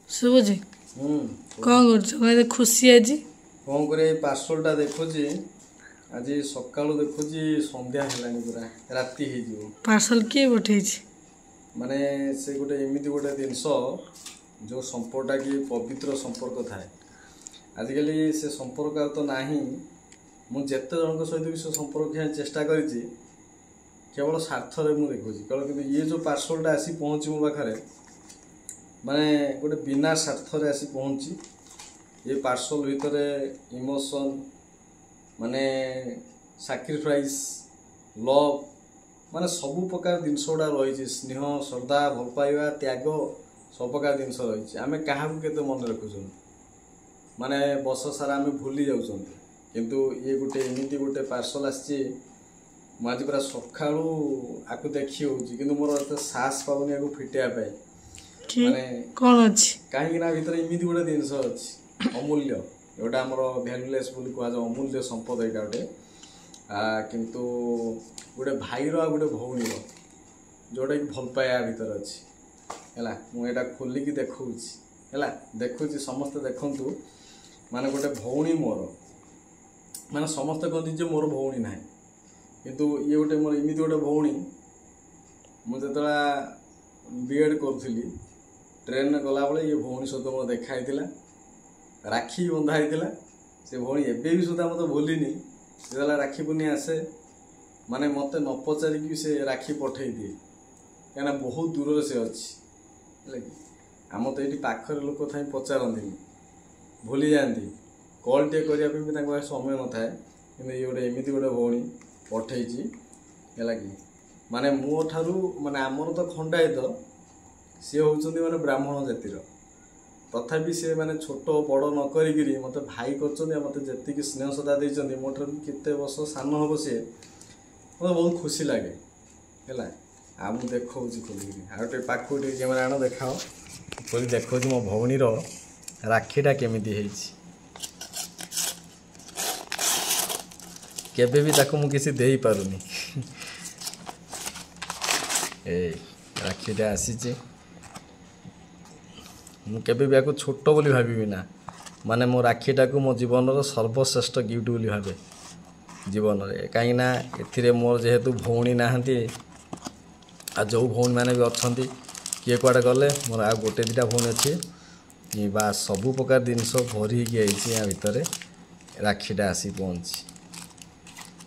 ଶୁଭୁଛି କ'ଣ କରୁଛ? ଏତେ ଖୁସି ଆଜି କ'ଣ କରିବା? ଏଇ ପାର୍ସଲଟା ଦେଖୁଛି ଆଜି ସକାଳୁ ଦେଖୁଛି ସନ୍ଧ୍ୟା ହେଲାଣି, ପୁରା ରାତି ହେଇଯିବ। ପାର୍ସଲ କିଏ ପଠେଇଛି? ମାନେ ସେ ଗୋଟେ ଏମିତି ଗୋଟେ ଜିନିଷ ଯେଉଁ ସମ୍ପର୍କଟା କି ପବିତ୍ର ସମ୍ପର୍କ ଥାଏ। ଆଜିକାଲି ସେ ସମ୍ପର୍କ ଆଉ ତ ନାହିଁ। ମୁଁ ଯେତେ ଜଣଙ୍କ ସହିତ ବି ସେ ସମ୍ପର୍କ ରଖିବାକୁ ଚେଷ୍ଟା କରିଛି, କେବଳ ସ୍ୱାର୍ଥରେ ମୁଁ ଦେଖୁଛି କେବଳ। କିନ୍ତୁ ଇଏ ଯେଉଁ ପାର୍ସଲଟା ଆସି ପହଞ୍ଚି ମୋ ପାଖରେ, ମାନେ ଗୋଟେ ବିନା ସ୍ୱାର୍ଥରେ ଆସି ପହଞ୍ଚି। ଏ ପାର୍ସଲ ଭିତରେ ଇମୋସନ୍, ମାନେ ସାକ୍ରିଫାଇସ୍, ଲଭ୍, ମାନେ ସବୁ ପ୍ରକାର ଜିନିଷ ଗୁଡ଼ା ରହିଛି। ସ୍ନେହ, ଶ୍ରଦ୍ଧା, ଭଲ ପାଇବା, ତ୍ୟାଗ, ସବୁ ପ୍ରକାର ଜିନିଷ ରହିଛି। ଆମେ କାହାକୁ କେତେ ମନେ ରଖୁଛନ୍ତି, ମାନେ ବର୍ଷ ସାରା ଆମେ ଭୁଲି ଯାଉଛନ୍ତି। କିନ୍ତୁ ଇଏ ଗୋଟେ ଏମିତି ଗୋଟେ ପାର୍ସଲ ଆସିଛି, ମୁଁ ଆଜି ପୁରା ସକାଳୁ ଆକୁ ଦେଖି ହେଉଛି, କିନ୍ତୁ ମୋର ଏତେ ସାହସ ପାଉନି ଆକୁ ଫିଟେଇବା ପାଇଁ। ମାନେ କ'ଣ ଅଛି? କାହିଁକି ନା ଭିତରେ ଏମିତି ଗୋଟେ ଜିନିଷ ଅଛି ଅମୂଲ୍ୟ, ଯେଉଁଟା ଆମର ଭ୍ୟାଲୁଲେସ୍ ବୋଲି କୁହାଯାଏ। ଅମୂଲ୍ୟ ସମ୍ପଦ ଏଇଟା ଗୋଟେ। କିନ୍ତୁ ଗୋଟେ ଭାଇର ଆଉ ଗୋଟେ ଭଉଣୀର ଯେଉଁଟାକି ଭଲ ପାଇବା ଭିତରେ ଅଛି ହେଲା। ମୁଁ ଏଇଟା ଖୋଲିକି ଦେଖଉଛି ହେଲା, ଦେଖୁଛି, ସମସ୍ତେ ଦେଖନ୍ତୁ। ମାନେ ଗୋଟେ ଭଉଣୀ ମୋର, ମାନେ ସମସ୍ତେ କହନ୍ତି ଯେ ମୋର ଭଉଣୀ ନାହିଁ, କିନ୍ତୁ ଇଏ ଗୋଟେ ମୋର ଏମିତି ଗୋଟେ ଭଉଣୀ। ମୁଁ ଯେତେବେଳେ B.Ed କରୁଥିଲି, ଟ୍ରେନରେ ଗଲାବେଳେ ଇଏ ଭଉଣୀ ସହିତ ମୋର ଦେଖା ହେଇଥିଲା, ରାକ୍ଷୀ ବନ୍ଧା ହେଇଥିଲା। ସେ ଭଉଣୀ ଏବେ ବି ସୁଦ୍ଧା ମୋତେ ଭୁଲିନି। ଯେତେବେଳେ ରାକ୍ଷୀ ପୂର୍ଣ୍ଣିମା ଆସେ, ମାନେ ମୋତେ ନ ପଚାରିକି ସେ ରାକ୍ଷୀ ପଠେଇ ଦିଏ, କାହିଁକିନା ବହୁତ ଦୂରରେ ସେ ଅଛି ହେଲା କି। ଆମର ତ ଏଇଠି ପାଖରେ ଲୋକ ଥାଇ ପଚାରନ୍ତିନି, ଭୁଲି ଯାଆନ୍ତି। କଲ୍ ଟିକେ କରିବା ପାଇଁ ବି ତାଙ୍କ ପାଖରେ ସମୟ ନଥାଏ। କିନ୍ତୁ ଇଏ ଗୋଟେ ଏମିତି ଗୋଟେ ଭଉଣୀ ପଠେଇଛି ହେଲା କି। ମାନେ ମୋ ଠାରୁ, ମାନେ ଆମର ତ ଖଣ୍ଡାୟତ, ସିଏ ହେଉଛନ୍ତି ମାନେ ବ୍ରାହ୍ମଣ ଜାତିର। ତଥାପି ସେ ମାନେ ଛୋଟ ବଡ଼ ନ କରିକିରି ମୋତେ ଭାଇ କରିଛନ୍ତି। ଆଉ ମୋତେ ଯେତିକି ସ୍ନେହ ଶ୍ରଦ୍ଧା ଦେଇଛନ୍ତି, ମୋ ଠାରୁ କେତେ ବର୍ଷ ସାନ ହେବ ସିଏ, ମୋତେ ବହୁତ ଖୁସି ଲାଗେ ହେଲା। ଆଉ ମୁଁ ଦେଖାଉଛି ଖୋଲିକିରି, ଆଉ ଟିକେ ପାଖକୁ ଟିକେ କ୍ୟାମେରା ଆଣ, ଦେଖାଅ। ଖୋଲି ଦେଖାଉଛି ମୋ ଭଉଣୀର ରାକ୍ଷୀଟା କେମିତି ହେଇଛି। କେବେ ବି ତାକୁ ମୁଁ କିଛି ଦେଇପାରୁନି। ଏଇ ରାକ୍ଷୀଟା ଆସିଛି। ମୁଁ କେବେ ବି ଆକୁ ଛୋଟ ବୋଲି ଭାବିବି ନା। ମାନେ ମୋ ରାକ୍ଷୀଟାକୁ ମୋ ଜୀବନର ସର୍ବଶ୍ରେଷ୍ଠ ଗିଫ୍ଟ ବୋଲି ଭାବେ ଜୀବନରେ। କାହିଁକିନା ଏଥିରେ ମୋର ଯେହେତୁ ଭଉଣୀ ନାହାନ୍ତି, ଆଉ ଯେଉଁ ଭଉଣୀମାନେ ବି ଅଛନ୍ତି କିଏ କୁଆଡ଼େ ଗଲେ, ମୋର ଆଉ ଗୋଟେ ଦୁଇଟା ଭଉଣୀ ଅଛି। ବା ସବୁ ପ୍ରକାର ଜିନିଷ ଭରି ହେଇକି ଆଇଛି ୟା ଭିତରେ। ରାକ୍ଷୀଟା ଆସି ପହଞ୍ଚି,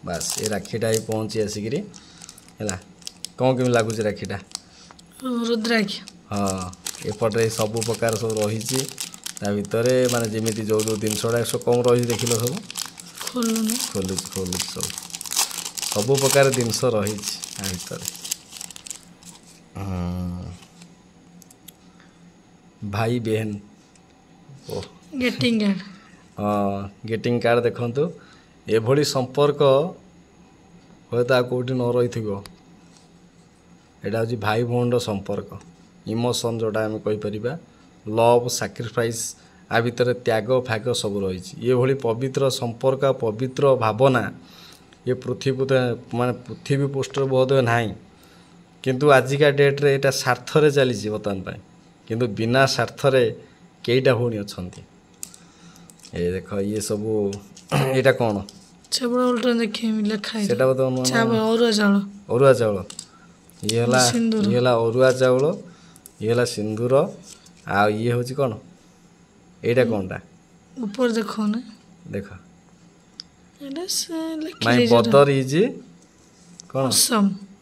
ବାସ୍ ଏ ରାକ୍ଷୀଟା ହିଁ ପହଞ୍ଚି ଆସିକିରି ହେଲା। କ'ଣ କେମିତି ଲାଗୁଛି ରାକ୍ଷୀଟା? ରୁଦ୍ରାକ୍ଷ। ହଁ, ଏପଟରେ ସବୁ ପ୍ରକାର ସବୁ ରହିଛି ତା ଭିତରେ। ମାନେ ଯେମିତି ଯେଉଁ ଯେଉଁ ଜିନିଷ ଗୁଡ଼ା ସବୁ କ'ଣ ରହିଛି ଦେଖିଲ, ସବୁ ଖୋଲୁଛି ସବୁ ପ୍ରକାର ଜିନିଷ ରହିଛି ତା ଭିତରେ। ଭାଇ ବେହେନ, ଗେଟିଂ କାର୍ଡ। ହଁ, ଗେଟିଂ କାର୍ଡ଼ ଦେଖନ୍ତୁ। ଏଭଳି ସମ୍ପର୍କ ହୁଏତ ଆଉ କେଉଁଠି ନ ରହିଥିବ। ଏଇଟା ହେଉଛି ଭାଇ ଭଉଣୀର ସମ୍ପର୍କ। ଇମୋସନ୍ ଯେଉଁଟା ଆମେ କହିପାରିବା, ଲଭ୍, ସାକ୍ରିଫାଇସ୍, ଆ ଭିତରେ ତ୍ୟାଗ ଫାଗ ସବୁ ରହିଛି। ଏଭଳି ପବିତ୍ର ସମ୍ପର୍କ, ପବିତ୍ର ଭାବନା ଏ ପୃଥିବୀ ପୃଷ୍ଠରେ ବୋଧହୁଏ ନାହିଁ। କିନ୍ତୁ ଆଜିକା ଡେଟ୍ରେ ଏଇଟା ସ୍ୱାର୍ଥରେ ଚାଲିଛି ବର୍ତ୍ତମାନ ପାଇଁ। କିନ୍ତୁ ବିନା ସ୍ୱାର୍ଥରେ କେଇଟା ଭଉଣୀ ଅଛନ୍ତି। ଏ ଦେଖ, ଇଏ ସବୁ ଏଇଟା କ'ଣ? ସେଟା ଅରୁଆ ଚାଉଳ। ଇଏ ହେଲା ଅରୁଆ ଚାଉଳ, ଇଏ ହେଲା ସିନ୍ଦୁର, ଆଉ ଇଏ ହେଉଛି କ'ଣ? ଏଇଟା କ'ଣଟା? ଉପରେ ଦେଖାଉନା, ଦେଖ। ମାଇ ବଦର ଇଜ୍ କ'ଣ?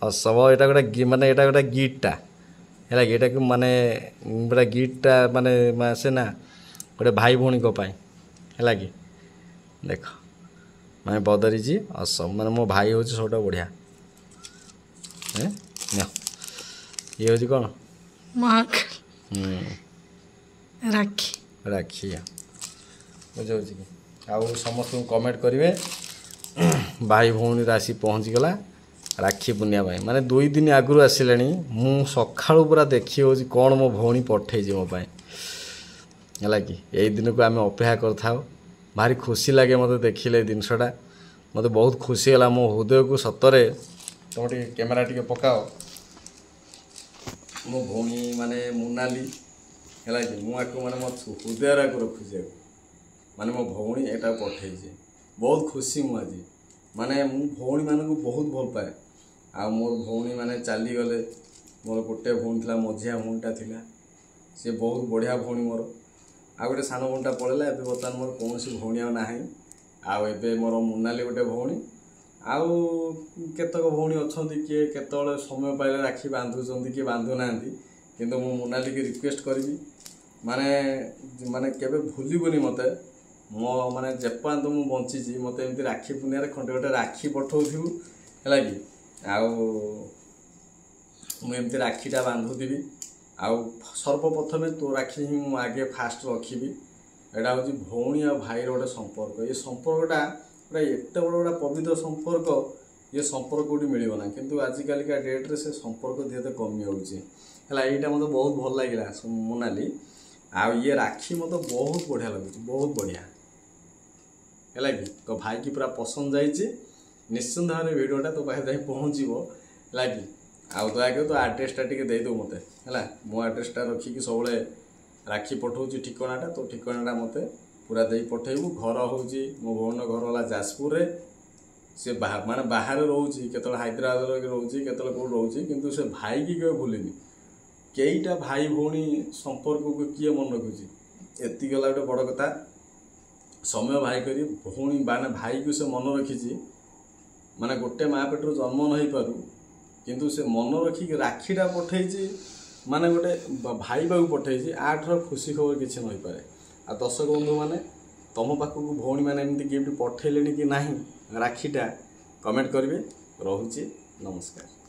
ଅସମ। ଏଇଟା ଗୋଟେ ମାନେ ଏଇଟା ଗୋଟେ ଗିଫ୍ଟଟା ହେଲା କି। ଏଇଟାକୁ ମାନେ ଗୋଟେ ଗିଫ୍ଟଟା ମାନେ ଆସେ ନା ଗୋଟେ ଭାଇ ଭଉଣୀଙ୍କ ପାଇଁ ହେଲା କି। ଦେଖ, ମାଇ ବଦର ଇଜ୍ ଅସମ, ମାନେ ମୋ ଭାଇ ହେଉଛି ସବୁଠାରୁ ବଢ଼ିଆ। ଇଏ ହେଉଛି କ'ଣ? ରାକ୍ଷୀ। ବୁଝାଉଛି କି? ଆଉ ସମସ୍ତଙ୍କୁ କମେଣ୍ଟ କରିବେ, ଭାଇ ଭଉଣୀର ଆସି ପହଞ୍ଚିଗଲା ରାକ୍ଷୀ ପୂର୍ଣ୍ଣିମା ପାଇଁ। ମାନେ 2 ଦିନ ଆଗରୁ ଆସିଲାଣି। ମୁଁ ସକାଳୁ ପୁରା ଦେଖି ହେଉଛି କ'ଣ ମୋ ଭଉଣୀ ପଠେଇଛି ମୋ ପାଇଁ ହେଲା କି। ଏଇ ଦିନକୁ ଆମେ ଅପେକ୍ଷା କରିଥାଉ। ଭାରି ଖୁସି ଲାଗେ ମୋତେ ଦେଖିଲେ ଏ ଜିନିଷଟା। ମୋତେ ବହୁତ ଖୁସି ହେଲା ମୋ ହୃଦୟକୁ। ସତରେ ତୁମେ ଟିକେ କ୍ୟାମେରା ଟିକେ ପକାଅ। ମୋ ଭଉଣୀ ମାନେ ମୋନାଲି है कि मुझे मैंने मो हृदय को रखुचे माने मो भौणी एटा पठेजे बहुत खुशी मु आज माने मु भौणी मान को बहुत भल पाए आ मोर भौणी माने चली गले मोर गोटे भौणी था मझिया भौणीटा थिला सी बहुत बढ़िया भौणी मोर आ गोटे सान भौणीटा पड़ेगा एवं बर्तमान मोर कौन भौणी आ आबे मोर मोनाली गोटे भौणी आउ केतक भौणी अच्छा किए केतले समय पाइले राखी बांधुंट किए बांधु ना किंतु मु मोनाली की रिक्वेस्ट करी माने माने केबे भूलबनी मते मो माने जेपान तो मु बंची मते एमती राखी पुनिया खंडे गोटे राखी पठाऊ है कि आउ मु एमती राखीटा बांधुथी आउ सर्वप्रथमे तो राखी ही मु आगे फास्ट रखी एटा हूँ भौणी आ भाई गोटे संपर्क ये संपर्कटा पूरा एत बड़ गोटे पवित्र संपर्क ये संपर्क कौटी मिलना किंतु आजिकालिका डेट्रे से संपर्क धीरे धीरे कमी है यहाँ मतलब बहुत भल लगे मोनाली आ ये राखी मत बहुत बढ़िया लगे बहुत बढ़िया है कि तो भाई की पूरा पसंद जाइए निश्चिंत भाव भिडटा तो पाखे जाए पहुँचो है कि आउ दयाक तो आड्रेसटा टी देदेव मत है मो आड्रेसटा रखिकी सब राखी पठाऊँ ठिकानाटा तो ठिकानाटा मत पूरा दे पठेबू घर हूँ मो भौण घर है जाजपुर से माने बाहर रोचे केतल हैदराबाद रोचे केतल कौट रोचे किंतु से भाई की केवे भूलिनी कईटा भाई भौणी संपर्क को किए मन रखुची एति गला गोटे बड़ कथा समय भाई करी भौणी माने भाई को से मन रखी माने गोटे माँ पेटर जन्म नहीं पारू किंतु से मन रखिक राखीटा पठेई माने गोटे भाई बाबू पठेई आठर खुशी खबर किसी नहीं पारे आ दर्शक बंधु मैंने तुम पाखक भौणी मैंने एमती गिफ्ट पठेले कि ना राखीटा कमेंट करेंगे रोचे नमस्कार।